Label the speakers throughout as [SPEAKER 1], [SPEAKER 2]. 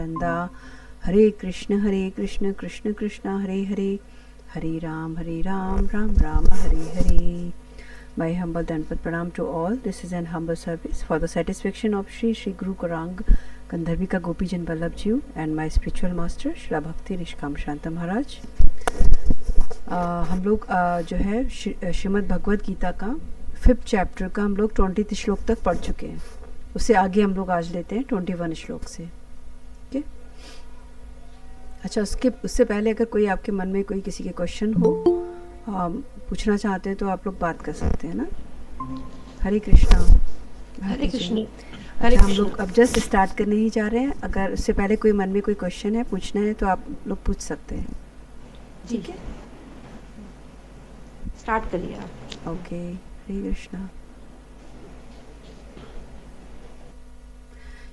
[SPEAKER 1] Nanda. Hare Krishna Krishna Krishna Hare Hare, Hare Ram Ram Rama Hare Hare. My humble Danpat Pranam to all. This is an humble service for the satisfaction of Shri Shri Guru Gauranga Gandharvika Gopijan Vallabh Ji and my spiritual master Shri Bhakti Nishkam Shanta Maharaj. हम लोग जो है श्रीमद् भगवद गीता का 5th chapter का हम लोग 20th श्लोक तक पढ़ चुके हैं. उससे आगे हम लोग आज लेते हैं 21 श्लोक से. ओके. अच्छा, उससे पहले अगर कोई आपके मन में कोई किसी के क्वेश्चन हो, पूछना चाहते हैं तो आप लोग बात कर सकते हैं ना. हरे कृष्णा.
[SPEAKER 2] हरे कृष्ण.
[SPEAKER 1] हम लोग अब जस्ट स्टार्ट करने ही जा रहे हैं. अगर उससे पहले कोई मन में कोई क्वेश्चन है, पूछना है, तो आप लोग पूछ सकते हैं. ठीक है,
[SPEAKER 2] स्टार्ट करिए आप.
[SPEAKER 1] ओके. हरे कृष्णा.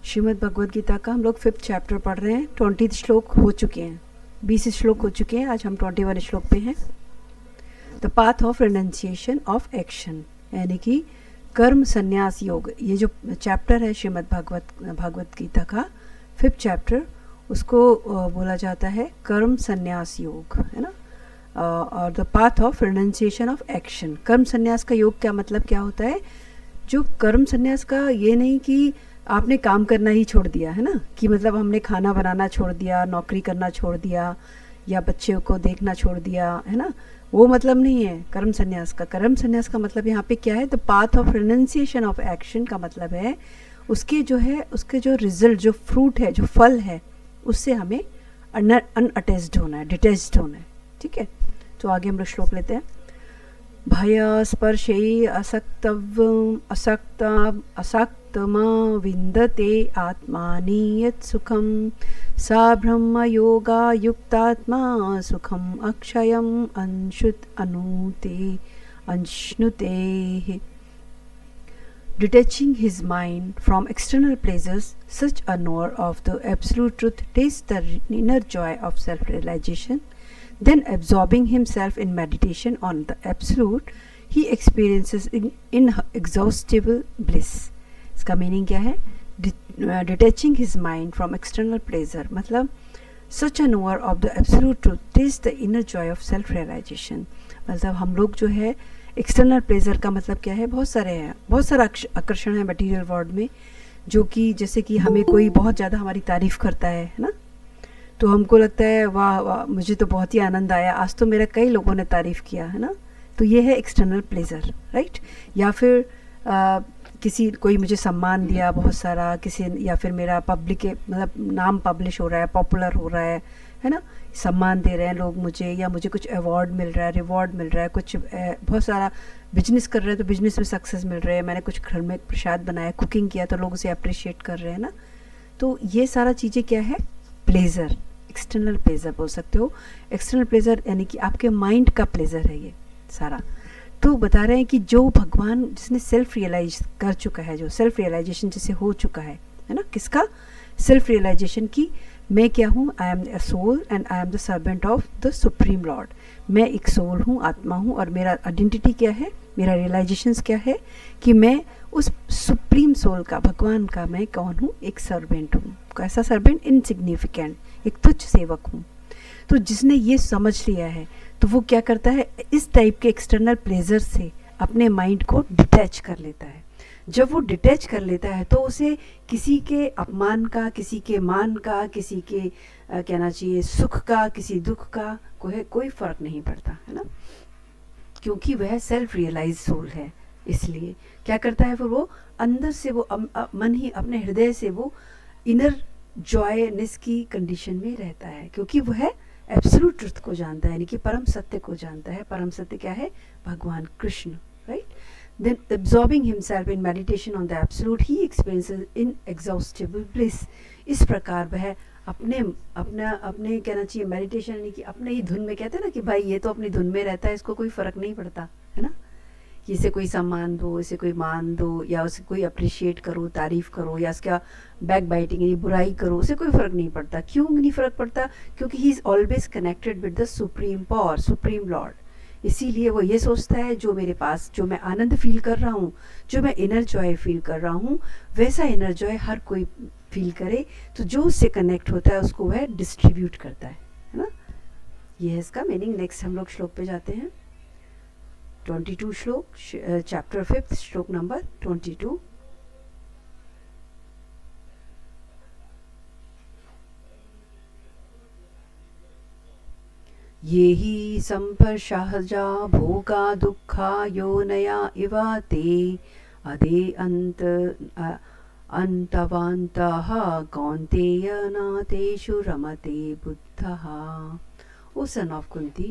[SPEAKER 1] श्रीमद् भगवद गीता का हम लोग 5th चैप्टर पढ़ रहे हैं. 20 श्लोक हो चुके हैं, 20 श्लोक हो चुके हैं. आज हम 21 श्लोक पे हैं. The path of renunciation of action, यानी कि कर्म संन्यास योग. ये जो चैप्टर है श्रीमद् भगवद गीता का 5th चैप्टर, उसको बोला जाता है कर्म संन्यास योग, है ना. और the path of renunciation of action. कर्म संन्यास का योग क्या मतलब क्या होता है? जो कर्म संन्यास का ये नहीं कि आपने काम करना ही छोड़ दिया, है ना, कि मतलब हमने खाना बनाना छोड़ दिया, नौकरी करना छोड़ दिया, या बच्चे को देखना छोड़ दिया, है ना. वो मतलब नहीं है कर्म संन्यास का. कर्म संन्यास का मतलब यहाँ पे क्या है? The path of renunciation of action का मतलब है उसके जो है, उसके जो रिजल्ट, जो फ्रूट है, जो फल है, उससे हमें अनअटैच्ड होना है, डिटैच्ड होना है. ठीक है, तो आगे हम लोग श्लोक लेते हैं. भय स्पर्शे असक्तमा विन्दते आत्मानि यत् सुखं सा ब्रह्म योगा युक्तात्मा सुखम अक्षयम अश्नुते. Detaching his mind from external pleasures, such a knower of the absolute truth tastes the inner joy of self-realization. Then absorbing himself in meditation on the absolute, he experiences inexhaustible bliss. इसका meaning क्या है? Detaching his mind from external pleasure मतलब such a knower of the absolute truth tastes the inner joy of self-realization. मतलब हम लोग जो है external pleasure का मतलब क्या है? बहुत सारे हैं, बहुत सारा आकर्षण है मटेरियल वर्ल्ड में, जो कि जैसे कि हमें कोई बहुत ज़्यादा हमारी तारीफ़ करता है ना, तो हमको लगता है वाह वाह, मुझे तो बहुत ही आनंद आया, आज तो मेरा कई लोगों ने तारीफ़ किया, है ना. तो ये है एक्सटर्नल प्लेजर, राइट. या फिर किसी कोई मुझे सम्मान दिया बहुत सारा, किसी, या फिर मेरा पब्लिक मतलब नाम पब्लिश हो रहा है, पॉपुलर हो रहा है ना, सम्मान दे रहे हैं लोग मुझे, या मुझे कुछ अवार्ड मिल रहा है, रिवॉर्ड मिल रहा है, कुछ बहुत सारा बिजनेस कर रहे हैं तो बिजनेस में सक्सेस मिल रहे हैं, मैंने कुछ घर में प्रसाद बनाया, कुकिंग किया तो लोग उसे अप्रिशिएट कर रहे हैं ना. तो ये सारा चीज़ें क्या है? प्लेजर, एक्सटर्नल प्लेजर बोल सकते हो. एक्सटर्नल प्लेजर यानी कि आपके माइंड का प्लेजर है ये सारा. तो बता रहे हैं कि जो भगवान, जिसने सेल्फ रियलाइज कर चुका है, जो सेल्फ रियलाइजेशन जिसे हो चुका है ना, किसका? सेल्फ रियलाइजेशन की मैं क्या हूँ? I am a soul and I am the servant of the supreme lord. मैं एक सोल हूँ, आत्मा हूँ, और मेरा आइडेंटिटी क्या है, मेरा रियलाइजेशंस क्या है कि मैं उस सुप्रीम सोल का, भगवान का मैं कौन हूँ? एक सर्वेंट हूँ. कैसा सर्वेंट? इनसिग्निफिकेंट, एक तुच्छ सेवक हूँ. तो जिसने ये समझ लिया है तो वो क्या करता है? इस टाइप के एक्सटर्नल प्लेजर से अपने माइंड को डिटैच कर लेता है. जब वो डिटैच कर लेता है तो उसे किसी के अपमान का, किसी के मान का, किसी के कहना चाहिए सुख का, किसी दुख का कोई फ़र्क नहीं पड़ता, है ना, क्योंकि वह सेल्फ रियलाइज सोल है. इसलिए क्या करता है? फिर वो अंदर से वो मन ही अपने हृदय से वो इनर जॉयनेस की कंडीशन में रहता है, क्योंकि वह एब्सोल्यूट ट्रुथ को जानता है, यानी कि परम सत्य को जानता है. परम सत्य क्या है? भगवान Krishna, right. Then absorbing himself in meditation on the absolute, he experiences inexhaustible bliss. इस प्रकार वह अपने कहना चाहिए मेडिटेशन, यानी कि अपने ही धुन में, कहते हैं ना कि भाई ये तो अपनी धुन में रहता है, इसको कोई फ़र्क नहीं पड़ता, है ना, कि इसे कोई सम्मान दो, इसे कोई मान दो, या उसे कोई अप्रिशिएट करो, तारीफ़ करो, या इसका बैक बाइटिंग यानी बुराई करो, उसे कोई फ़र्क नहीं पड़ता. क्यों नहीं फ़र्क पड़ता? क्योंकि he is always connected with the supreme power, supreme Lord. इसीलिए वो ये सोचता है जो मेरे पास, जो मैं आनंद फील कर रहा हूँ, जो मैं इनर जॉय फील कर रहा हूँ, वैसा इनर जॉय हर कोई फील करे, तो जो उससे कनेक्ट होता है उसको वह डिस्ट्रीब्यूट करता है ना। ये है इसका मीनिंग। नेक्स्ट हम लोग श्लोक पे जाते हैं। 22 श्लोक, चैप्टर 5, श्लोक नंबर 22। ये ही संपर्शहजा भोगा दुःखा योनया इव ते अदे अंतवान्तः कौन्तेय न तेषु रमते बुद्धः। ओ सन ऑफ कुंती,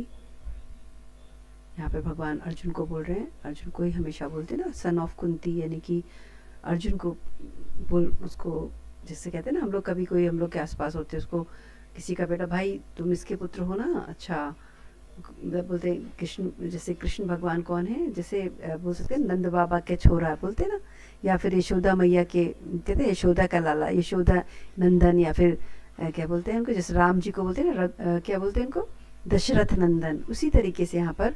[SPEAKER 1] यहाँ पे भगवान अर्जुन को बोल रहे हैं। अर्जुन को ही हमेशा बोलते हैं ना सन ऑफ कुंती, यानी कि अर्जुन को उसको जिससे कहते हैं ना, हम लोग कभी कोई हम लोग के आसपास होते हैं, उसको किसी का बेटा, भाई तुम इसके पुत्र हो ना, अच्छा बोलते कृष्ण, जैसे कृष्ण भगवान कौन है, जैसे बोल सकते हैं नंद बाबा के छोरा बोलते ना, या फिर यशोदा मैया के कहते हैं यशोदा का लाला, यशोदा नंदन, या फिर क्या बोलते हैं उनको, जैसे राम जी को बोलते हैं ना, क्या बोलते हैं उनको, दशरथ नंदन। उसी तरीके से यहाँ पर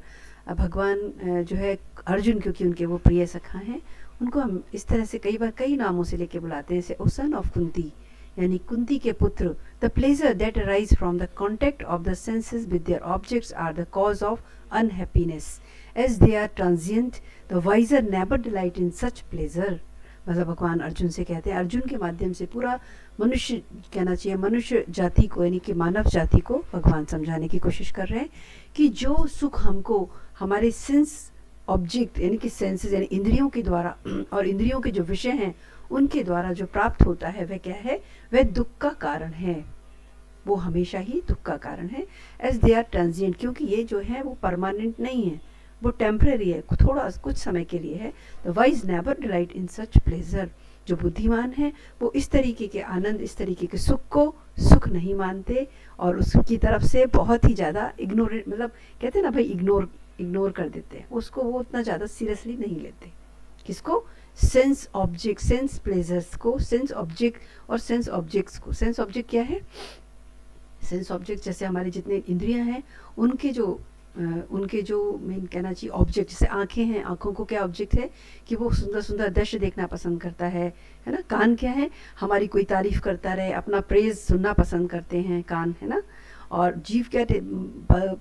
[SPEAKER 1] भगवान जो है अर्जुन, क्योंकि उनके वो प्रिय सखा हैं, उनको हम इस तरह से कई बार कई नामों से लेके बुलाते हैं, जैसे ओ सन ऑफ कुंती, यानी कुंती के पुत्र। The pleasure that arise from the contact of the senses with their objects are the cause of unhappiness as they are transient the wiser never delight in such pleasure. मतलब भगवान अर्जुन से कहते हैं, अर्जुन के माध्यम से पूरा मनुष्य कहना चाहिए, मनुष्य जाति को यानी कि मानव जाति को भगवान समझाने की कोशिश कर रहे हैं कि जो सुख हमको हमारे सेंस ऑब्जेक्ट यानी कि सेंसेस यानी इंद्रियों के द्वारा और इंद्रियों के जो विषय हैं उनके द्वारा जो प्राप्त होता है वह क्या है, वह दुख का कारण है, वो हमेशा ही दुख का कारण है। एज दे आर ट्रांजिएंट, क्योंकि ये जो है वो परमानेंट नहीं है, वो टेम्परेरी है, थोड़ा कुछ समय के लिए है। The wise never delight in such pleasure, जो बुद्धिमान है वो इस तरीके के आनंद, इस तरीके के सुख को सुख नहीं मानते और उसकी तरफ से बहुत ही ज़्यादा इग्नोर, मतलब कहते हैं ना भाई, इग्नोर कर देते हैं उसको, वो उतना ज़्यादा सीरियसली नहीं लेते। किसको? सेंस ऑब्जेक्ट, सेंस प्लेजर्स को, सेंस ऑब्जेक्ट और सेंस ऑब्जेक्ट्स को। सेंस ऑब्जेक्ट क्या है? सेंस ऑब्जेक्ट जैसे हमारे जितने इंद्रियां हैं उनके जो मेन कहना चाहिए ऑब्जेक्ट, जैसे आंखें हैं, आंखों को क्या ऑब्जेक्ट है कि वो सुंदर सुंदर दृश्य देखना पसंद करता है ना। कान क्या है? हमारी कोई तारीफ करता रहे, अपना प्रेज सुनना पसंद करते हैं कान, है ना। और जीव क्या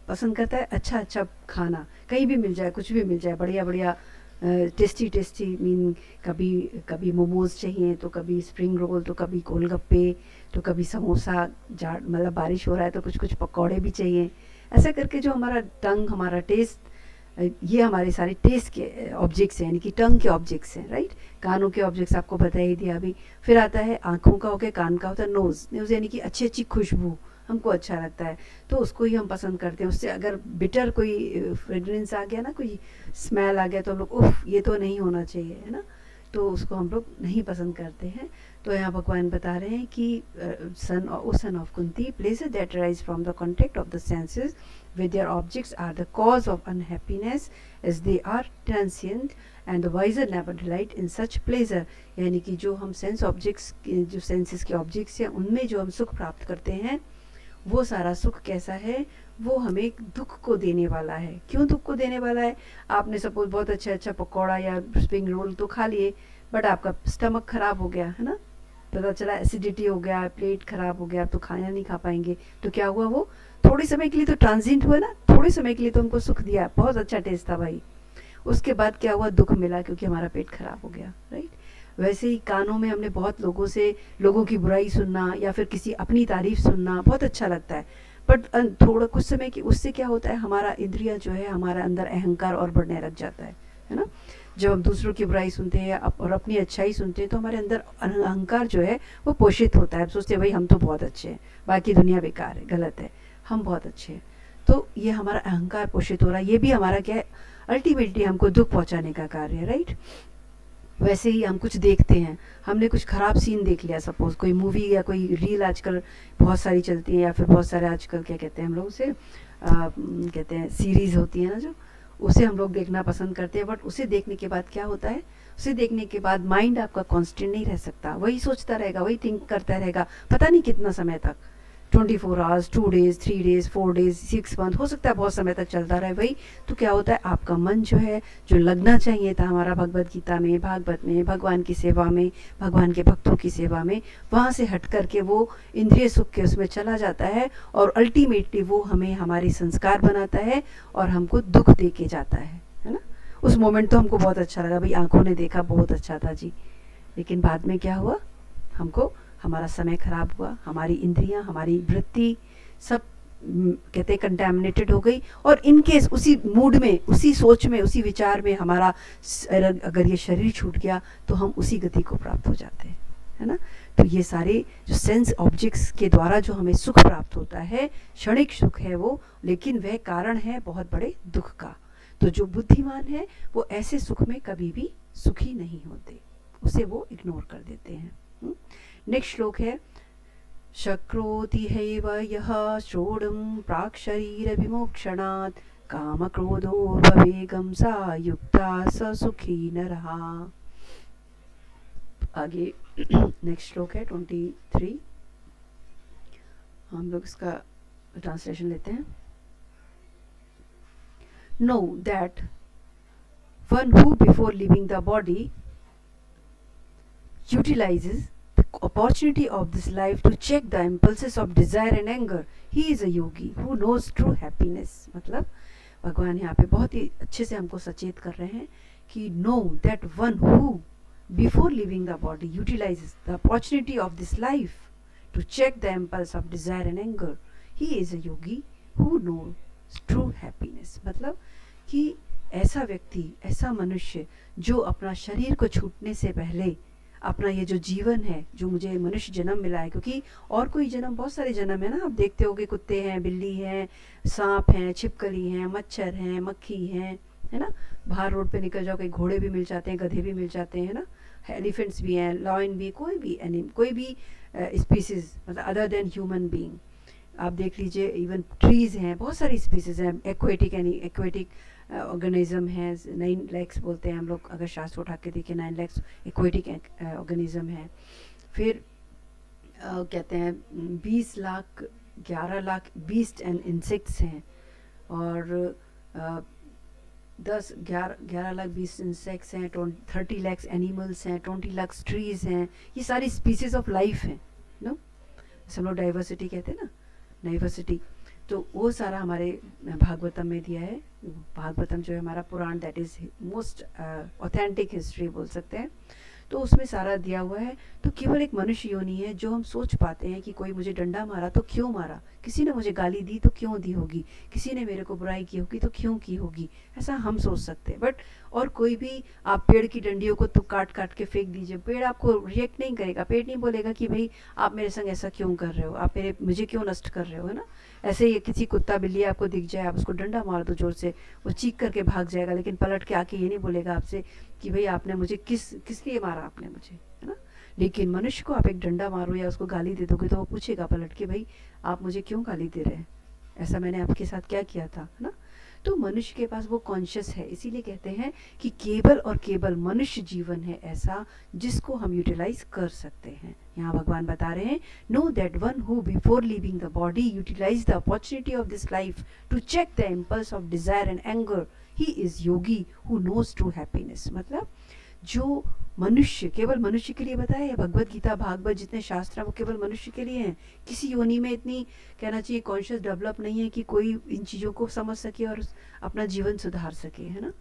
[SPEAKER 1] पसंद करता है? अच्छा अच्छा खाना, कहीं भी मिल जाए, कुछ भी मिल जाए, बढ़िया बढ़िया टेस्टी मीन कभी मोमोज चाहिए, तो कभी स्प्रिंग रोल, तो कभी गोलगप्पे, तो कभी समोसा, मतलब बारिश हो रहा है तो कुछ कुछ पकौड़े भी चाहिए। ऐसा करके जो हमारा टंग, हमारा टेस्ट, ये हमारे सारे टेस्ट के ऑब्जेक्ट्स हैं, यानी कि टंग के ऑब्जेक्ट्स हैं, राइट। कानों के ऑब्जेक्ट्स आपको बता ही दिया अभी। फिर आता है आँखों का, हो गया कान का, होता है नोज़ यानी कि अच्छी अच्छी खुशबू, हमको अच्छा लगता है तो उसको ही हम पसंद करते हैं। उससे अगर बिटर कोई फ्रेग्रेंस आ गया ना, कोई स्मेल आ गया, तो हम लोग उफ, ये तो नहीं होना चाहिए, है ना, तो उसको हम लोग नहीं पसंद करते हैं। तो यहाँ भगवान बता रहे हैं कि son of Kunti, places that arise from the contact of the senses with their objects are the cause of unhappiness as they are transient and the wiser never delight in such pleasure। यानी कि जो हम sense objects, जो senses के objects हैं उनमें जो हम सुख प्राप्त करते हैं, वो सारा सुख कैसा है? वो हमें दुख को देने वाला है। क्यों दुख को देने वाला है? आपने सपोज बहुत अच्छा अच्छा पकौड़ा या स्प्रिंग रोल तो खा लिए, बट आपका स्टमक खराब हो गया, है ना, पता चला एसिडिटी हो गया, प्लेट खराब हो गया, तो खाना नहीं खा पाएंगे। तो क्या हुआ? वो थोड़े समय के लिए तो ट्रांजिएंट हुआ ना, थोड़े समय के लिए तो हमको सुख दिया, बहुत अच्छा टेस्ट था भाई, उसके बाद क्या हुआ? दुख मिला, क्योंकि हमारा पेट खराब हो गया, राइट। वैसे ही कानों में हमने बहुत लोगों की बुराई सुनना या फिर किसी अपनी तारीफ सुनना बहुत अच्छा लगता है, बट थोड़ा कुछ समय की उससे क्या होता है, हमारा इंद्रिया जो है, हमारा अंदर अहंकार और बढ़ने लग जाता है ना। जब हम दूसरों की बुराई सुनते हैं और अपनी अच्छाई सुनते हैं तो हमारे अंदर अहंकार जो है वो पोषित होता है। सोचते हैं भाई हम तो बहुत अच्छे हैं, बाकी दुनिया बेकार है, गलत है, हम बहुत अच्छे हैं। तो ये हमारा अहंकार पोषित हो रहा है, ये भी हमारा क्या है, अल्टीमेटली हमको दुख पहुंचाने का कार्य है, राइट। वैसे ही हम कुछ देखते हैं, हमने कुछ ख़राब सीन देख लिया, सपोज कोई मूवी या कोई रील आजकल बहुत सारी चलती है, या फिर बहुत सारे आजकल क्या कहते हैं हम लोग उसे कहते हैं सीरीज़ होती है ना, जो उसे हम लोग देखना पसंद करते हैं। बट उसे देखने के बाद क्या होता है, उसे देखने के बाद माइंड आपका कांस्टेंट नहीं रह सकता, वही सोचता रहेगा, वही थिंक करता रहेगा, पता नहीं कितना समय तक, 24 hours, 2 days, 3 days, 4 days, 6 month, हो सकता है बहुत समय तक चलता रहे भाई। तो क्या होता है, आपका मन जो है, जो लगना चाहिए था हमारा भगवत गीता में, भागवत में, भगवान की सेवा में, भगवान के भक्तों की सेवा में, वहाँ से हट कर के वो इंद्रिय सुख के उसमें चला जाता है, और अल्टीमेटली वो हमें हमारी संस्कार बनाता है और हमको दुख दे के जाता है ना। उस मोमेंट तो हमको बहुत अच्छा लगा भाई, आंखों ने देखा बहुत अच्छा था जी, लेकिन बाद में क्या हुआ, हमको हमारा समय खराब हुआ, हमारी इंद्रियां, हमारी वृत्ति सब कहते हैं कंटेमिनेटेड हो गई, और इनकेस उसी मूड में, उसी सोच में, उसी विचार में हमारा अगर ये शरीर छूट गया तो हम उसी गति को प्राप्त हो जाते हैं, है ना। तो ये सारे जो सेंस ऑब्जेक्ट्स के द्वारा जो हमें सुख प्राप्त होता है, क्षणिक सुख है वो, लेकिन वह कारण है बहुत बड़े दुख का। तो जो बुद्धिमान है वो ऐसे सुख में कभी भी सुखी नहीं होते, उसे वो इग्नोर कर देते हैं। नेक्स्ट श्लोक है, शक्रोति हैव यः श्रोणं प्राक् शरीर विमोक्षणात् काम क्रोधो भवेगं सा युक्ता स सुखी नरः। आगे नेक्स्ट श्लोक है 23, हम लोग इसका ट्रांसलेशन लेते हैं। Know that one who before leaving the body utilizes the opportunity of this life to check the impulses of desire and anger, he is a yogi who knows true happiness। मतलब भगवान यहाँ पे बहुत ही अच्छे से हमको सचेत कर रहे हैं कि know that one who before leaving the body utilizes the opportunity of this life to check the impulse of desire and anger, he is a yogi who knows true happiness। मतलब कि ऐसा व्यक्ति, ऐसा मनुष्य जो अपना शरीर को छूटने से पहले अपना ये जो जीवन है, जो मुझे मनुष्य जन्म मिला है, क्योंकि और कोई जन्म, बहुत सारे जन्म है ना, आप देखते होगे कुत्ते हैं, बिल्ली हैं, सांप हैं, छिपकली हैं, मच्छर हैं, मक्खी हैं, है ना। बाहर रोड पे निकल जाओ, कहीं घोड़े भी मिल जाते हैं, गधे भी मिल जाते हैं ना, एलिफेंट्स भी हैं, लॉयन भी, कोई भी स्पीसीज मतलब अदर देन ह्यूमन बीइंग आप देख लीजिए। इवन ट्रीज हैं, बहुत सारी स्पीसीज हैं, एक्वेटिक ऑर्गेनिज्म है, 9 lakhs बोलते हैं हम लोग, अगर शास्त्र उठा के देखें 9 lakhs एक्वेटिक ऑर्गेनिज्म है। फिर कहते हैं 20 lakh 11 lakh beast and insects हैं, और 11 लाख 20 इंसेक्ट्स हैं, 30 lakhs एनिमल्स हैं, 20 lakhs ट्रीज हैं। ये सारी स्पीसीज ऑफ लाइफ हैं नो, हम लोग डाइवर्सिटी कहते हैं ना, डाइवर्सिटी। तो वो सारा हमारे भागवतम में दिया है। भागवतम जो है हमारा पुराण, that is most authentic history बोल सकते हैं, तो उसमें सारा दिया हुआ है। तो केवल एक मनुष्य योनि है जो हम सोच पाते हैं कि कोई मुझे डंडा मारा तो क्यों मारा, किसी ने मुझे गाली दी तो क्यों दी होगी, किसी ने मेरे को बुराई की होगी तो क्यों की होगी, ऐसा हम सोच सकते हैं। बट और कोई भी, आप पेड़ की डंडियों को तो काट काट के फेंक दीजिए, पेड़ आपको रिएक्ट नहीं करेगा, पेड़ नहीं बोलेगा कि भाई आप मेरे संग ऐसा क्यों कर रहे हो, आप मुझे क्यों नष्ट कर रहे हो, है ना। ऐसे ही किसी कुत्ता बिल्ली आपको दिख जाए, आप उसको डंडा मार दो जोर से, वो चीख करके भाग जाएगा, लेकिन पलट के आके ये नहीं बोलेगा आपसे कि भाई आपने मुझे किस लिए मारा आपने मुझे, है ना। लेकिन मनुष्य को आप एक डंडा मारो या उसको गाली दे दोगे तो वो पूछेगा पलट के, भाई आप मुझे क्यों गाली दे रहे हैं, ऐसा मैंने आपके साथ क्या किया था, है ना। तो मनुष्य के पास वो कॉन्शियस है, इसीलिए कहते हैं कि केवल और केवल मनुष्य जीवन है ऐसा जिसको हम यूटिलाइज कर सकते हैं। यहाँ भगवान बता रहे हैं, know that one who before leaving the body utilise the opportunity of this life to check the impulse of desire and anger, he is yogi who knows true happiness. मतलब जो मनुष्य, केवल मनुष्य के लिए बताया है, भगवत गीता भागवत जितने शास्त्र हैं वो केवल मनुष्य के लिए हैं। किसी योनि में इतनी कहना चाहिए कॉन्शियस डेवलप नहीं है कि कोई इन चीज़ों को समझ सके और अपना जीवन सुधार सके, है ना।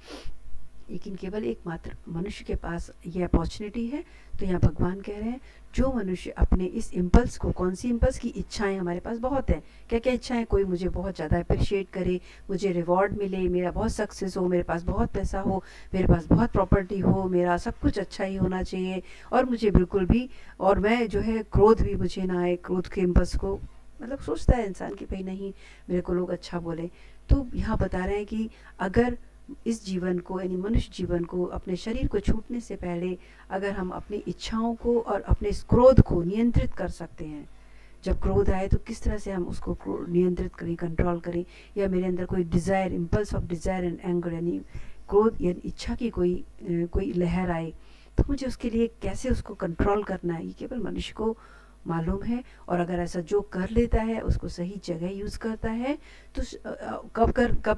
[SPEAKER 1] लेकिन केवल एकमात्र मनुष्य के पास ये अपॉर्चुनिटी है। तो यहाँ भगवान कह रहे हैं, जो मनुष्य अपने इस इम्पल्स को, कौन सी इम्पल्स की इच्छाएं हमारे पास बहुत है, क्या क्या इच्छाएं, कोई मुझे बहुत ज़्यादा अप्रिशिएट करे, मुझे रिवॉर्ड मिले, मेरा बहुत सक्सेस हो, मेरे पास बहुत पैसा हो, मेरे पास बहुत प्रॉपर्टी हो, मेरा सब कुछ अच्छा ही होना चाहिए, और मुझे बिल्कुल भी, और मैं जो है क्रोध भी मुझे ना आए, क्रोध के इम्पल्स को मतलब सोचता है इंसान कि भाई नहीं मेरे को लोग अच्छा बोले। तो यहाँ बता रहे हैं कि अगर इस जीवन को, यानी मनुष्य जीवन को, अपने शरीर को छूटने से पहले अगर हम अपनी इच्छाओं को और अपने इस क्रोध को नियंत्रित कर सकते हैं, जब क्रोध आए तो किस तरह से हम उसको नियंत्रित करें, कंट्रोल करें, या मेरे अंदर कोई desire, impulse of desire and anger, यानी क्रोध या इच्छा की कोई लहर आए तो मुझे उसके लिए कैसे उसको कंट्रोल करना है, ये केवल मनुष्य को मालूम है, और अगर ऐसा जो कर लेता है उसको सही जगह यूज़ करता है तो कब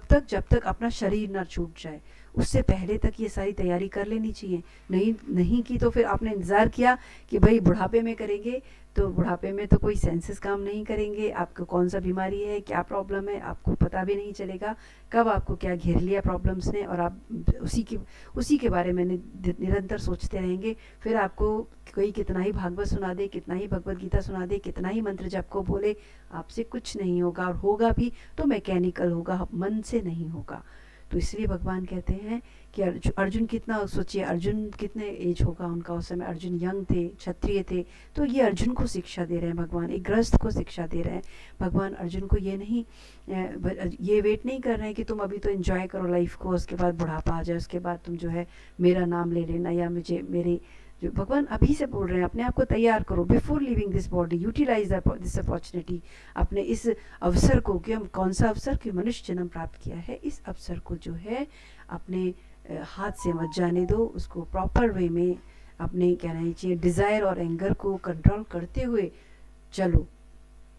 [SPEAKER 1] तक, जब तक अपना शरीर ना छूट जाए, उससे पहले तक ये सारी तैयारी कर लेनी चाहिए। नहीं की तो फिर आपने इंतज़ार किया कि भाई बुढ़ापे में करेंगे, तो बुढ़ापे में तो कोई सेंसेस काम नहीं करेंगे, आपको कौन सा बीमारी है, क्या प्रॉब्लम है, आपको पता भी नहीं चलेगा कब आपको क्या घेर लिया प्रॉब्लम्स ने, और आप उसी के बारे में निरंतर सोचते रहेंगे। फिर आपको कोई कितना ही भागवत सुना दे, कितना ही भगवत गीता सुना दे, कितना ही मंत्र जप को बोले, आपसे कुछ नहीं होगा, और होगा भी तो मैकेनिकल होगा, मन से नहीं होगा। तो इसलिए भगवान कहते हैं कि अर्जुन कितना, सोचिए अर्जुन कितने एज होगा उनका उस समय, अर्जुन यंग थे, क्षत्रिय थे, तो ये अर्जुन को शिक्षा दे रहे हैं भगवान, एक गृहस्थ को शिक्षा दे रहे हैं भगवान। अर्जुन को ये वेट नहीं कर रहे हैं कि तुम अभी तो एंजॉय करो लाइफ को, उसके बाद बुढ़ापा आ जाए, उसके बाद तुम जो है मेरा नाम ले लेना, या मुझे मेरी जो भगवान अभी से बोल रहे हैं, अपने आप को तैयार करो, before leaving this body utilise this opportunity, अपने इस अवसर को, कि हम कौन सा अवसर, कि मनुष्य जन्म प्राप्त किया है, इस अवसर को जो है अपने हाथ से मत जाने दो, उसको प्रॉपर वे में अपने कहना चाहिए डिज़ायर और एंगर को कंट्रोल करते हुए चलो,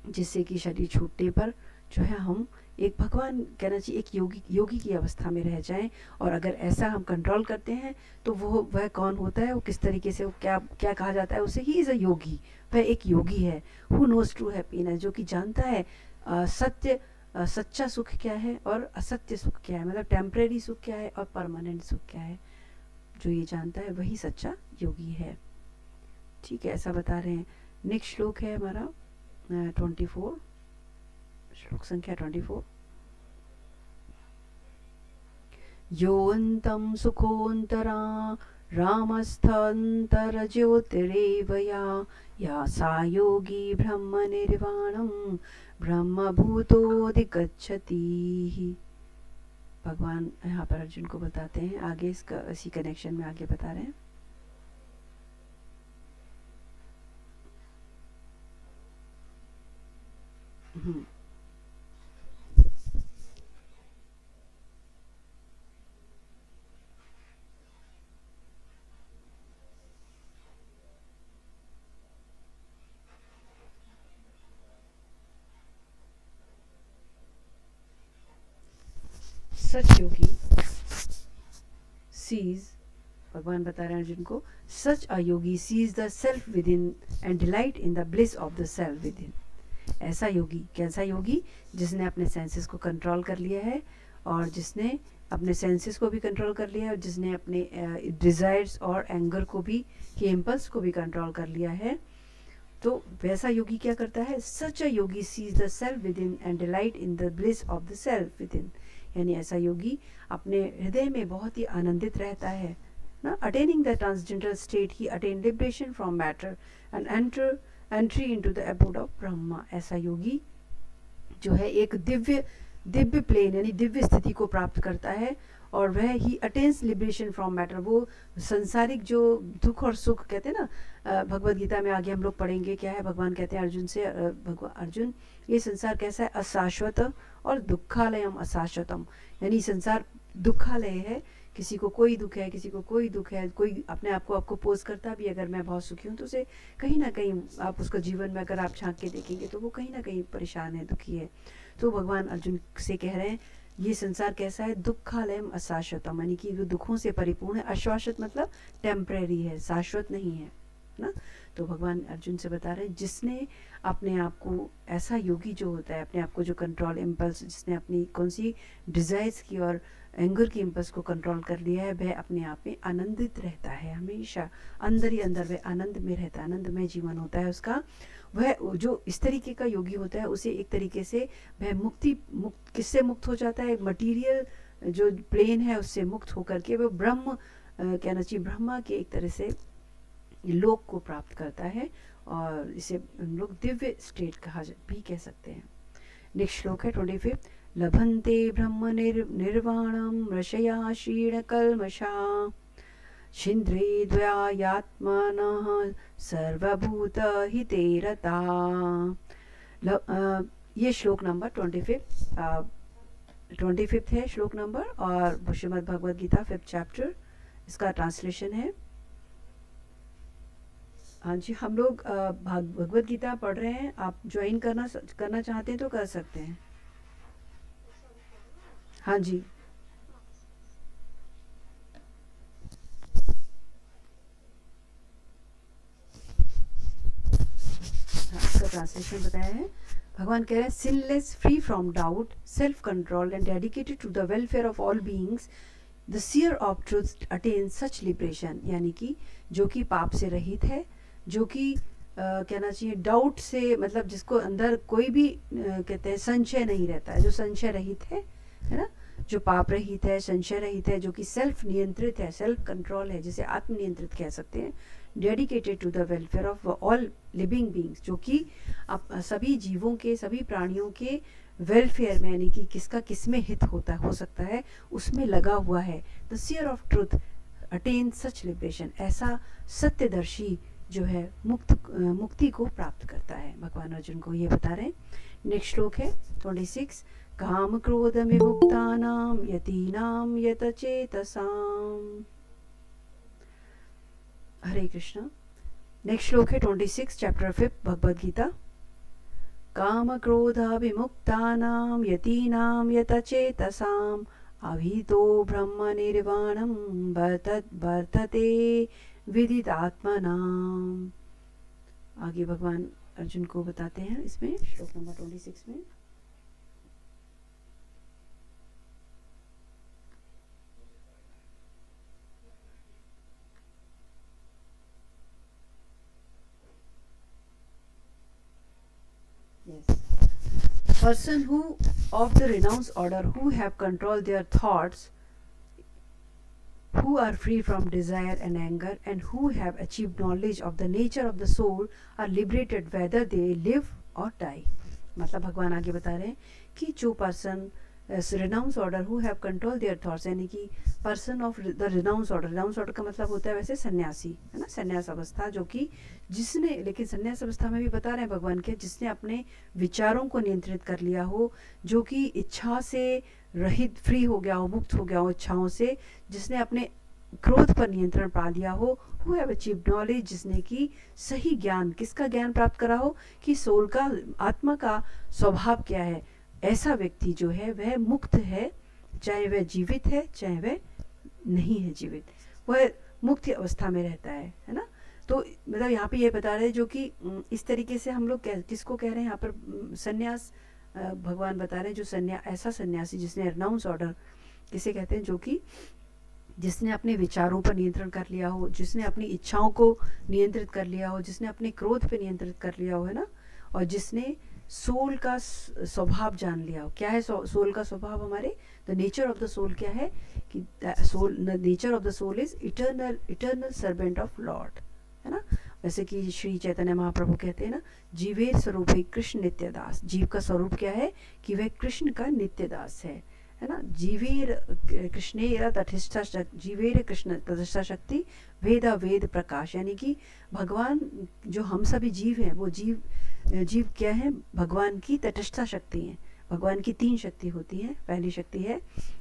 [SPEAKER 1] जिससे कि शरीर छूटने पर जो है हम एक भगवान कहना चाहिए एक योगी की अवस्था में रह जाएं। और अगर ऐसा हम कंट्रोल करते हैं तो वह कौन होता है, वो किस तरीके से, वो क्या कहा जाता है उसे, ही इज़ अ योगी, वह एक योगी है। हु नोज ट्रू हैप्पीनेस, जो कि जानता है सच्चा सुख क्या है और असत्य सुख क्या है, मतलब टेम्परेरी सुख क्या है और परमानेंट सुख क्या है, जो ये जानता है वही सच्चा योगी है। ठीक है, ऐसा बता रहे हैं। नेक्स्ट श्लोक है हमारा 24, श्लोक संख्या 24। योऽन्तं सुखोऽन्तरा रामस्थान्तर ज्योतिरेव या सा योगी ब्रह्म निर्वाणं ब्रह्मभूतोऽधिगच्छति। भगवान यहाँ पर अर्जुन को बताते हैं, आगे इसका इसी कनेक्शन में आगे बता रहे हैं। सच योगी सीज, भगवान बता रहे हैं अर्जुन को, such a yogi sees the self within and delight in the bliss of the self within. ऐसा योगी, कैसा योगी, जिसने अपने सेंसेस को कंट्रोल कर लिया है, और जिसने अपने सेंसेस को भी कंट्रोल कर लिया है, और जिसने अपने डिज़ायर्स और एंगर को भी, कि इम्पल्स को भी कंट्रोल कर लिया है, तो वैसा योगी क्या करता है, such a yogi sees the self within and delight in the bliss of the self within. यानी ऐसा योगी अपने हृदय में बहुत ही आनंदित रहता है ना। Attaining the transgender state he attain liberation from matter and entry into the abode of Brahma. ऐसा योगी जो है एक दिव्य प्लेन यानी दिव्य स्थिति को प्राप्त करता है, और वह ही अटेन्स लिबरेशन फ्रॉम मैटर। वो सांसारिक जो दुख और सुख कहते हैं ना, भगवद गीता में आगे हम लोग पढ़ेंगे क्या है, भगवान कहते हैं अर्जुन से, अर्जुन ये संसार कैसा है, अशाश्वत और दुखालयम अशाश्वतम, यानी संसार दुखालय है, किसी को कोई दुख है, किसी को कोई दुख है, कोई अपने आप को आपको पोज करता भी अगर मैं बहुत सुखी हूँ, तो उसे कहीं ना कहीं आप उसका जीवन में अगर आप झांक के देखेंगे तो वो कहीं ना कहीं परेशान है, दुखी है। तो भगवान अर्जुन से कह रहे हैं ये संसार कैसा है, दुखालयम अशाश्वतम, यानी कि वो दुखों से परिपूर्ण है। अशाश्वत मतलब टेम्परेरी है, शाश्वत नहीं है ना। तो भगवान अर्जुन से बता रहे हैं जिसने अपने आप को, ऐसा योगी जो होता है अपने आप को जो कंट्रोल इम्पल्स, जिसने अपनी कौन सी डिजायर्स की और एंगर की इम्पल्स को कंट्रोल कर लिया है, वह अपने आप में आनंदित रहता है, हमेशा अंदर ही अंदर वह आनंद में रहता है, आनंदमय जीवन होता है उसका। वह जो इस तरीके का योगी होता है उसे एक तरीके से वह किससे मुक्त हो जाता है, मटीरियल जो प्लेन है उससे मुक्त होकर के वह ब्रह्म कहना चाहिए ब्रह्मा के एक तरह से लोक को प्राप्त करता है, और इसे हम लोग दिव्य स्टेट भी कह सकते हैं। नेक्स्ट श्लोक है 25। लभन्ते ब्रह्म निर्वाणं ऋषया क्षीणकल्मषा छिन्द्रे द्वयात्मनः सर्वभूत हिते रता। ये श्लोक नंबर 25 है श्लोक नंबर, और श्रीमद् भगवद गीता 5th चैप्टर, इसका ट्रांसलेशन है। हाँ जी, हम लोग भगवत गीता पढ़ रहे हैं। आप ज्वाइन करना चाहते हैं तो कर सकते हैं। हाँ जी, हाँ, इसका ट्रांसलेशन बताया है। भगवान कह रहे हैं sinless, free from doubt, self control and dedicated to the welfare of all beings, the seer of truth attain such liberation. यानी कि जो कि पाप से रहित है, जो कि कहना चाहिए डाउट से, मतलब जिसको अंदर कोई भी कहते हैं संशय नहीं रहता है, जो संशय रहित है ना, जो पाप रहित है, संशय रहित है, जो कि सेल्फ नियंत्रित है, सेल्फ कंट्रोल है, जिसे आत्मनियंत्रित कह सकते हैं। Dedicated to the welfare of all living beings, जो कि सभी जीवों के, सभी प्राणियों के वेलफेयर में, यानी कि किसका किसमें हित होता हो सकता है, उसमें लगा हुआ है। The seer of truth attain such liberation, ऐसा सत्यदर्शी जो है मुक्ति को प्राप्त करता है। भगवान अर्जुन को ये बता रहे हैं। नेक्स्ट श्लोक है 26। काम क्रोध विमुक्तानां यतीनां यतचेतसाम्। हरे कृष्ण। नेक्स्ट श्लोक है 26, चैप्टर 5 भगवद गीता। काम क्रोधाभिमुक्तानां यतीनां यतचेतसाम् अभितो ब्रह्म निर्वाणं वर्तते विदितात्मनाम्। आगे भगवान अर्जुन को बताते हैं इसमें श्लोक नंबर 26 में। Yes. Person who of the renounced order who have controlled their thoughts, who are free from desire and anger, and who have achieved knowledge of the nature of the soul are liberated whether they live or die. मतलब भगवान आगे बता रहे हैं कि जो person renounce order who have control their thoughts, यानी कि person of the renounce order का मतलब होता है वैसे सन्यासी, है ना, सन्यास अवस्था, जो कि जिसने, लेकिन सन्यास अवस्था में भी बता रहे हैं भगवान के, जिसने अपने विचारों को नियंत्रित कर लिया हो, जो कि इच्छा से रहित, फ्री हो गया हो, मुक्त हो गया हो इच्छाओं से, जिसने अपने क्रोध पर नियंत्रण पा लिया हो, हु हैव अचीव्ड नॉलेज, जिसने कि सही ज्ञान, किसका ज्ञान प्राप्त करा हो कि सोल का, आत्मा का स्वभाव क्या है, ऐसा व्यक्ति जो है वह मुक्त है, चाहे वह जीवित है चाहे वह नहीं है जीवित, वह मुक्त अवस्था में रहता है ना। तो मतलब यहाँ पे ये बता रहे हैं, जो कि इस तरीके से हम लोग किसको कह रहे हैं यहाँ पर सन्यास, भगवान बता रहे हैं जो ऐसा सन्यासी जिसने रिनाउंस ऑर्डर किसे कहते हैं, जो कि जिसने अपने विचारों पर नियंत्रण कर लिया हो, जिसने अपनी इच्छाओं को नियंत्रित कर लिया हो, जिसने अपने क्रोध पर नियंत्रित कर लिया हो, है ना, और जिसने सोल का स्वभाव जान लिया हो। क्या है सोल का स्वभाव हमारे? The nature of the soul क्या है कि soul, the nature of the soul is eternal servant of lord, है ना। वैसे कि श्री चैतन्य महाप्रभु कहते हैं ना, जीवेर स्वरूप है कृष्ण नित्य दास। जीव का स्वरूप क्या है कि वह कृष्ण का नित्य दास है ना। जीवेर कृष्णेर तटिष्ठा शक्ति, जीवेर कृष्ण तटिष्ठा शक्ति वेदा वेद प्रकाश, यानी कि भगवान, जो हम सभी जीव हैं, वो जीव क्या है? भगवान की तटस्थता शक्ति है। भगवान की 3 शक्ति होती है। पहली शक्ति है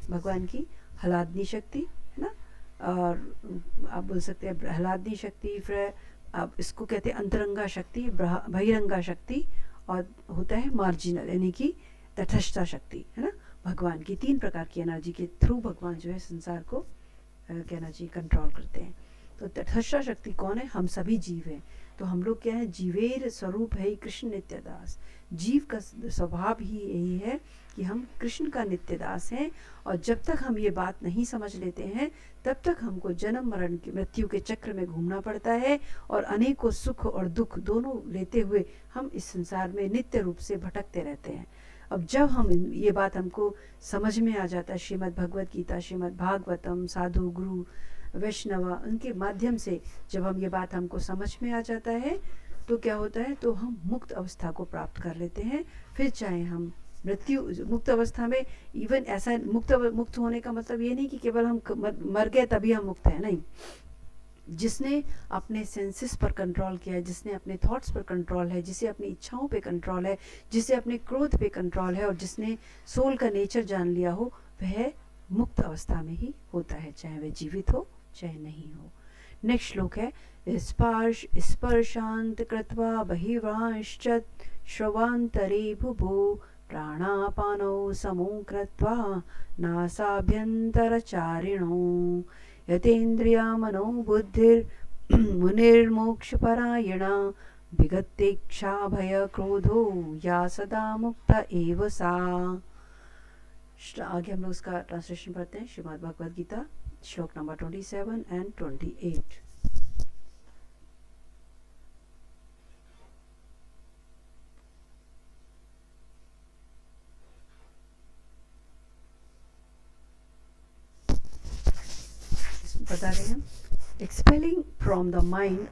[SPEAKER 1] भगवान की हलादनी शक्ति, है ना, और आप बोल सकते हैं हलादनी शक्ति, फिर आप इसको कहते हैं अंतरंगा शक्ति, बहिरंगा शक्ति, और होता है मार्जिनल, यानी कि तटस्थता शक्ति, है ना। भगवान की 3 प्रकार की एनर्जी के थ्रू भगवान जो है संसार को कहना चाहिए कंट्रोल करते हैं। तो तटस्था शक्ति कौन है? हम सभी जीव हैं। तो हम लोग क्या है? जीवेर स्वरूप है कृष्ण नित्य दास। जीव का स्वभाव ही यही है कि हम कृष्ण का नित्य दास हैं, और जब तक हम ये बात नहीं समझ लेते हैं तब तक हमको जन्म मरण की मृत्यु के चक्र में घूमना पड़ता है, और अनेकों सुख और दुख दोनों लेते हुए हम इस संसार में नित्य रूप से भटकते रहते हैं। अब जब हम ये बात हमको समझ में आ जाता है, श्रीमद् भगवद गीता, श्रीमद् भागवतम, साधु गुरु वैष्णवा, उनके माध्यम से जब हम ये बात हमको समझ में आ जाता है, तो क्या होता है? तो हम मुक्त अवस्था को प्राप्त कर लेते हैं। फिर चाहे हम मृत्यु, मुक्त अवस्था में, इवन ऐसा मुक्त होने का मतलब ये नहीं कि केवल हम मर गए तभी हम मुक्त हैं, नहीं। जिसने अपने सेंसेस पर कंट्रोल किया है, जिसने अपने थॉट्स पर कंट्रोल है, जिसे अपनी इच्छाओं पे कंट्रोल है, जिसे अपने क्रोध पे कंट्रोल है, और जिसने सोल का नेचर जान लिया हो, वह मुक्त अवस्था में ही होता है, चाहे वह जीवित हो चाहे नहीं हो। नेक्स्ट श्लोक है स्पर्शांत कृत्वा बहिर्वांश्च श्रवान्तरे भुभो प्राणापानौ समो कृत्वा नासाभ्यन्तरचारिणो यतेन्द्रिया मनो बुद्धिर्मुनिर्मोक्षपरायणा विगतेक्षा भय क्रोधो या सदा मुक्त एव सा। आगे हम लोग इसका ट्रांसलेशन पढ़ते हैं। श्रीमद् भगवद गीता श्लोक नंबर 27 एंड 28। बता रहे हैं, expelling from the mind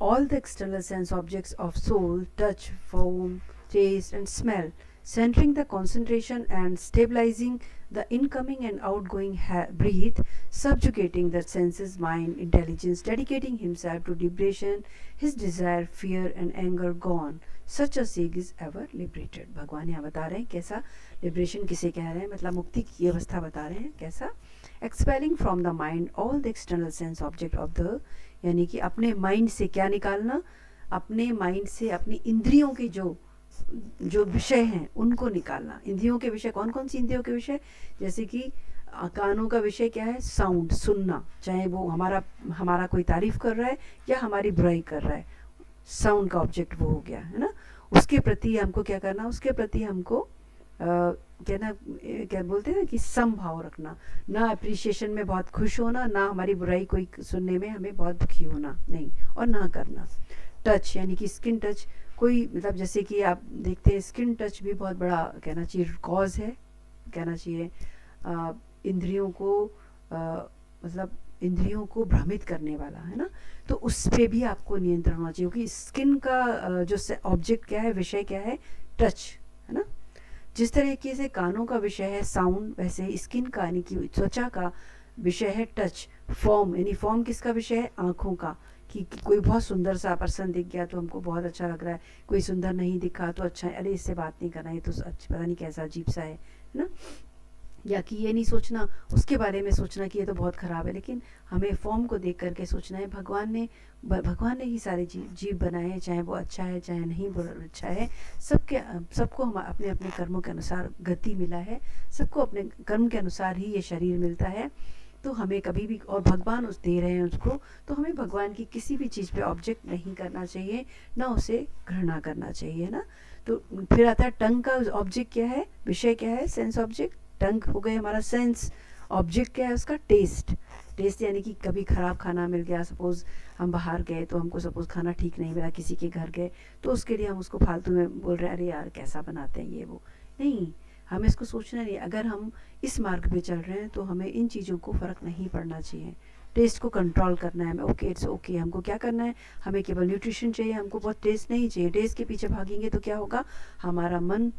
[SPEAKER 1] all the external sense objects of soul, touch, form, taste and smell, centering the concentration and stabilizing the incoming and outgoing breath, subjugating the senses, mind, intelligence, dedicating himself to liberation, his desire, fear and anger gone, such a sage is ever liberated। भगवान यहाँ बता रहे हैं कैसा liberation किसे कह रहे हैं, मतलब मुक्ति की अवस्था बता रहे हैं कैसा। Expelling from the mind all the external sense object of the, यानी कि अपने माइंड से क्या निकालना, अपने माइंड से अपनी इंद्रियों के जो विषय हैं उनको निकालना। इंद्रियों के विषय कौन कौन सी इंद्रियों के विषय, जैसे कि कानों का विषय क्या है, साउंड, सुनना, चाहे वो हमारा कोई तारीफ कर रहा है या हमारी बुराई कर रहा है, साउंड का ऑब्जेक्ट वो हो गया है ना। उसके प्रति हमको क्या करना, उसके प्रति हमको क्या बोलते हैं ना कि समभाव रखना, ना अप्रिसिएशन में बहुत खुश होना, ना हमारी बुराई कोई सुनने में हमें बहुत दुखी होना नहीं, और ना करना। टच यानी कि स्किन टच, कोई मतलब जैसे कि आप देखते हैं स्किन टच भी बहुत बड़ा कहना चाहिए कॉज है, कहना चाहिए इंद्रियों को मतलब इंद्रियों को भ्रमित करने वाला है ना। तो उस पे भी आपको नियंत्रण होना चाहिए, क्योंकि स्किन का जो ऑब्जेक्ट क्या है, विषय क्या है, टच है ना। जिस तरीके से कानों का विषय है साउंड, वैसे स्किन का यानी कि त्वचा का विषय है टच। फॉर्म यानी फॉर्म किसका विषय है, आँखों का, कि कोई बहुत सुंदर सा पर्सन दिख गया तो हमको बहुत अच्छा लग रहा है, कोई सुंदर नहीं दिखा तो अच्छा है, अरे इससे बात नहीं करना, ये तो पता नहीं कैसा अजीब सा है ना। या कि ये नहीं सोचना उसके बारे में सोचना कि ये तो बहुत ख़राब है, लेकिन हमें फॉर्म को देख करके सोचना है भगवान ने ही सारे जीव बनाए हैं, चाहे वो अच्छा है चाहे नहीं अच्छा है, सबको हम अपने अपने कर्मों के अनुसार गति मिला है, सबको अपने कर्म के अनुसार ही ये शरीर मिलता है। तो हमें कभी भी, और भगवान दे रहे हैं उसको, तो हमें भगवान की किसी भी चीज़ पे ऑब्जेक्ट नहीं करना चाहिए, ना उसे घृणा करना चाहिए ना। तो फिर आता है टंग का ऑब्जेक्ट क्या है, विषय क्या है, सेंस ऑब्जेक्ट। टंग हो गए हमारा सेंस, ऑब्जेक्ट क्या है उसका, टेस्ट। टेस्ट यानी कि कभी ख़राब खाना मिल गया, सपोज़ हम बाहर गए तो हमको सपोज़ खाना ठीक नहीं मिला, किसी के घर गए तो उसके लिए हम उसको फालतू में बोल रहे हैं अरे यार कैसा बनाते हैं ये वो, नहीं, हमें इसको सोचना नहीं। अगर हम इस मार्ग पे चल रहे हैं तो हमें इन चीज़ों को फ़र्क नहीं पड़ना चाहिए, टेस्ट को कंट्रोल करना है हमें। ओके, इट्स ओके, हमको क्या करना है, हमें केवल न्यूट्रिशन चाहिए, हमको बहुत टेस्ट नहीं चाहिए। टेस्ट के पीछे भागेंगे तो क्या होगा, हमारा मन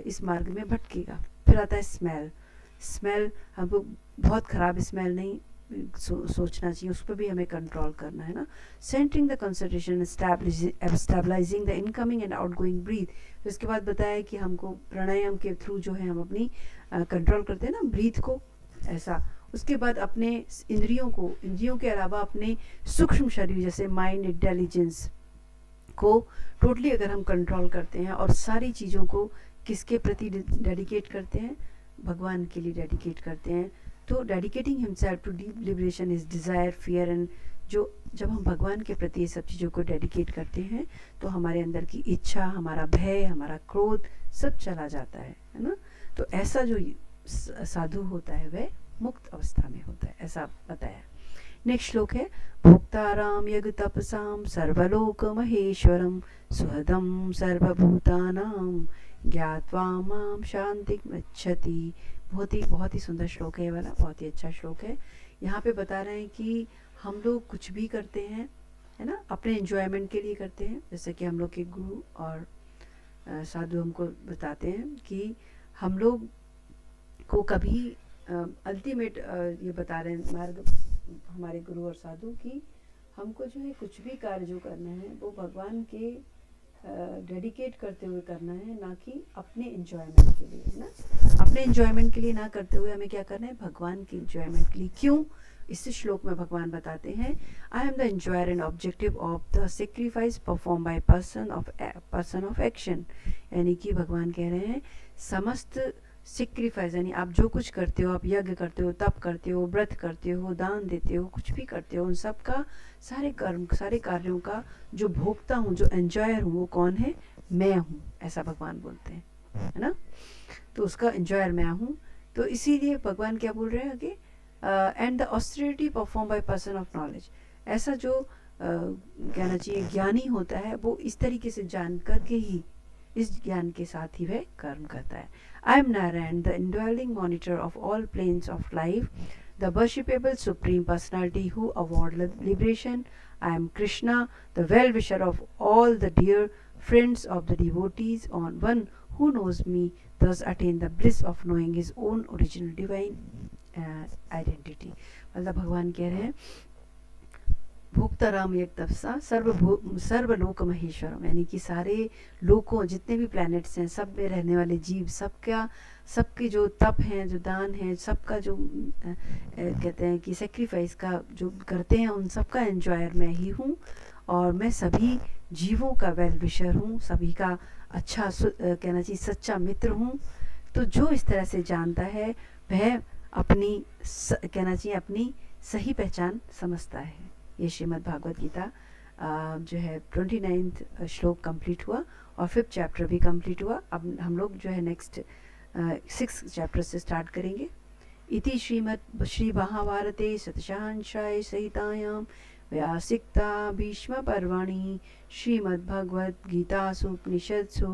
[SPEAKER 1] इस मार्ग में भटकेगा। फिर आता है स्मेल। स्मेल हमको बहुत ख़राब स्मेल नहीं सोचना चाहिए, उस पर भी हमें कंट्रोल करना है ना। Centring the concentration, stabilising the incoming and outgoing breath. तो इसके बाद बताया कि हमको प्राणायाम के थ्रू जो है हम अपनी कंट्रोल करते हैं ना ब्रीथ को, ऐसा। उसके बाद अपने इंद्रियों के अलावा अपने सूक्ष्म शरीर जैसे माइंड, इंटेलिजेंस को टोटली अगर हम कंट्रोल करते हैं और सारी चीज़ों को किसके प्रति डेडिकेट करते हैं, भगवान के लिए डेडिकेट करते हैं। तो dedicating himself to deep liberation is desire, fear and, जब हम भगवान के प्रति ये सब चीज़ों को डेडिकेट करते हैं तो हमारे अंदर की इच्छा, हमारा भय, हमारा क्रोध सब चला जाता है ना। तो ऐसा जो साधु होता है वह मुक्त अवस्था में होता है, ऐसा बताया। नेक्स्ट श्लोक है, भोक्ताराम यज्ञ तपसाम सर्वलोक महेश्वरम सुहृदम सर्वभूतानाम ज्ञात्वा माम शांति मच्छति। बहुत ही सुंदर श्लोक है ये वाला, बहुत ही अच्छा श्लोक है। यहाँ पे बता रहे हैं कि हम लोग कुछ भी करते हैं है ना, अपने एंजॉयमेंट के लिए करते हैं। जैसे कि हम लोग के गुरु और साधु हमको बताते हैं कि हम लोग को कभी अल्टीमेट ये बता रहे हैं मार्ग हमारे गुरु और साधु की, हमको जो है कुछ भी कार्य जो करना है वो भगवान के डेडिकेट करते हुए करना है, ना कि अपने एंजॉयमेंट के लिए, है ना। अपने एंजॉयमेंट के लिए ना करते हुए हमें क्या करना है, भगवान के एंजॉयमेंट के लिए। क्यों? इस श्लोक में भगवान बताते हैं, आई am the enjoyer and objective of the sacrifice perform by person of action. यानी कि भगवान कह रहे हैं समस्त सेक्रीफाइस, यानी आप जो कुछ करते हो, आप यज्ञ करते हो, तप करते हो, व्रत करते हो, दान देते हो, कुछ भी करते हो, उन सब का, सारे कर्म, सारे कार्यों का जो भोक्ता हूँ, जो एंजॉयर हूँ, वो कौन है? मैं हूँ, ऐसा भगवान बोलते हैं, है ना। तो उसका एंजॉयर मैं हूँ। तो इसीलिए भगवान क्या बोल रहे हैं कि and the austerity perform by person of knowledge. ऐसा जो कहना चाहिए ज्ञानी होता है, वो इस तरीके से जान करके ही, इस ज्ञान के साथ ही वह कर्म करता है। I am Narayan, the indwelling monitor of all planes of life, the worshipable supreme personality who award liberation. I am Krishna, the well wisher of all the dear friends of the devotees, on one who knows me thus attain the bliss of knowing his own original divine identity। मतलब भगवान कह रहे हैं भोक्ताराम एक तपसा सर्वलोक महेश्वरम, यानी कि सारे लोकों, जितने भी प्लैनेट्स हैं, सब में रहने वाले जीव, सबके जो तप हैं, जो दान है, सबका जो कहते हैं कि सेक्रीफाइस का जो करते हैं, उन सबका एंजॉयर मैं ही हूँ। और मैं सभी जीवों का वेल विशर हूँ, सभी का अच्छा कहना चाहिए सच्चा मित्र हूँ। तो जो इस तरह से जानता है, वह अपनी कहना चाहिए अपनी सही पहचान समझता है। ये श्रीमद् भागवत गीता जो है 29 श्लोक कंप्लीट हुआ और 5th चैप्टर भी कंप्लीट हुआ। अब हम लोग जो है नेक्स्ट 6th चैप्टर से स्टार्ट करेंगे। इति श्री महाभारते शतशांशाय सहितायां व्यासिक्ता भीष्म पर्वणि श्रीमद्भगवद्गीतासु उपनिषत्सु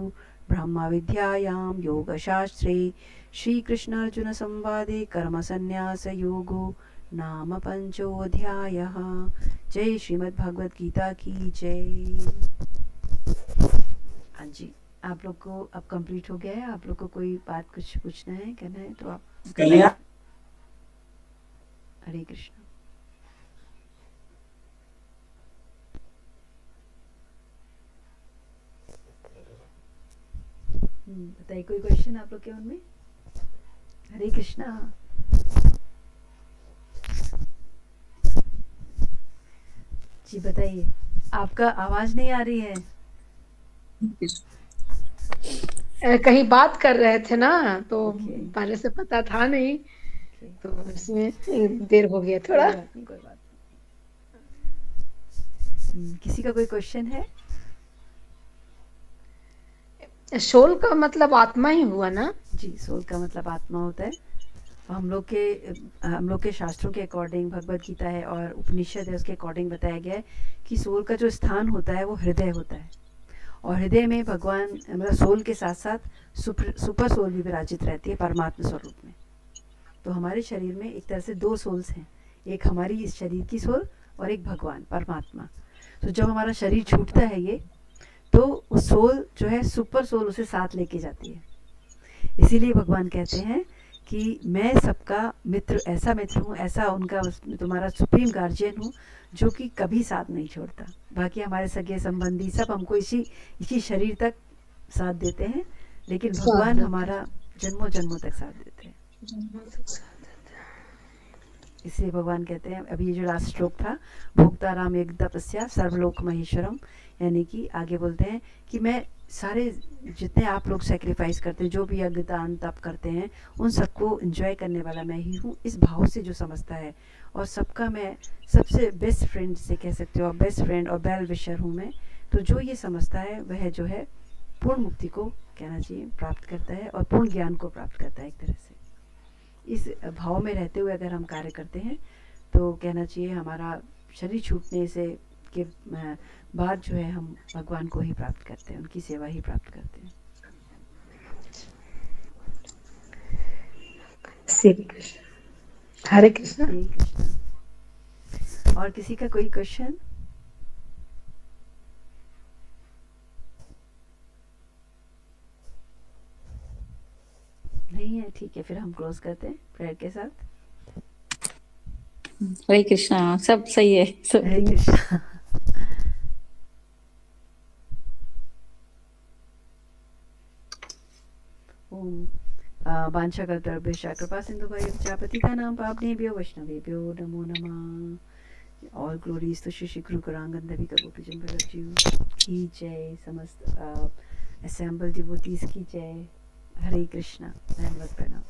[SPEAKER 1] ब्रह्म विद्यायां योगशास्त्रे श्रीकृष्णार्जुन संवादे कर्मसन्न्यास योगो नाम पंचोऽध्यायः। जय श्रीमद् भगवद गीता की जय। हाँ जी, आप लोग को अब कंप्लीट हो गया है। आप लोग को कोई बात कुछ पूछना है, कहना है तो आप करिए। हरे कृष्ण। बताइए, कोई क्वेश्चन आप लोग के मन में? हरे कृष्णा। जी बताइए, आपका आवाज नहीं आ रही है।
[SPEAKER 2] कहीं बात कर रहे थे ना, तो पहले से पता था नहीं, तो इसमें देर हो गया थोड़ा।
[SPEAKER 1] कोई बात नहीं। किसी का कोई क्वेश्चन है?
[SPEAKER 2] सोल का मतलब आत्मा ही हुआ ना?
[SPEAKER 1] जी, सोल का मतलब आत्मा होता है। हम लोग के शास्त्रों के अकॉर्डिंग, भगवत गीता है और उपनिषद है, उसके अकॉर्डिंग बताया गया है कि सोल का जो स्थान होता है वो हृदय होता है। और हृदय में भगवान मतलब सोल के साथ साथ सुपर सोल भी विराजित रहती है परमात्मा स्वरूप में। तो हमारे शरीर में एक तरह से 2 सोल्स हैं, एक हमारी इस शरीर की सोल और एक भगवान परमात्मा। तो जब हमारा शरीर छूटता है ये, तो उस सोल जो है सुपर सोल उसे साथ लेके जाती है। इसीलिए भगवान कहते हैं कि मैं सबका मित्र, ऐसा मित्र हूँ, ऐसा उनका तुम्हारा सुप्रीम गार्जियन हूँ जो कि कभी साथ नहीं छोड़ता। बाकी हमारे सगे संबंधी सब हमको इसी शरीर तक साथ देते हैं, लेकिन भगवान हमारा जन्मों जन्मों तक साथ देते हैं। इसलिए भगवान कहते हैं, अभी ये जो लास्ट श्लोक था, भोक्ताराम एक तपस्या सर्वलोक महेश्वरम, यानी कि आगे बोलते हैं कि मैं सारे जितने आप लोग सेक्रीफाइस करते हैं, जो भी यज्ञ दान तप करते हैं, उन सबको एंजॉय करने वाला मैं ही हूँ। इस भाव से जो समझता है, और सबका मैं सबसे बेस्ट फ्रेंड जिसे कह सकते हो, बेस्ट फ्रेंड और वेल विशर हूँ मैं। तो जो ये समझता है वह जो है पूर्ण मुक्ति को कहना चाहिए प्राप्त करता है और पूर्ण ज्ञान को प्राप्त करता है। एक तरह से इस भाव में रहते हुए अगर हम कार्य करते हैं तो कहना चाहिए हमारा शरीर छूटने से के बाद जो है हम भगवान को ही प्राप्त करते हैं, उनकी सेवा ही प्राप्त करते हैं।
[SPEAKER 2] हरे कृष्ण।
[SPEAKER 1] हरे कृष्ण। और किसी का कोई क्वेश्चन? नहीं है, ठीक है, फिर हम क्लोज करते हैं प्रेयर के साथ।
[SPEAKER 3] हरे कृष्णा। सब सही है, सब
[SPEAKER 1] हरे कृष्णा। ओम वांछा कल्पतरुभ्यश्च कृपा सिंधुभ्यश्च पतितानां पावनेभ्यो वैष्णवेभ्यो नमो नमः. All glories to Shri Guru Gauranga Devika Gopijam Balaji ki jai, समस्त assembled devotees की जय. हरे कृष्णा. धन्यवाद. प्रणाम.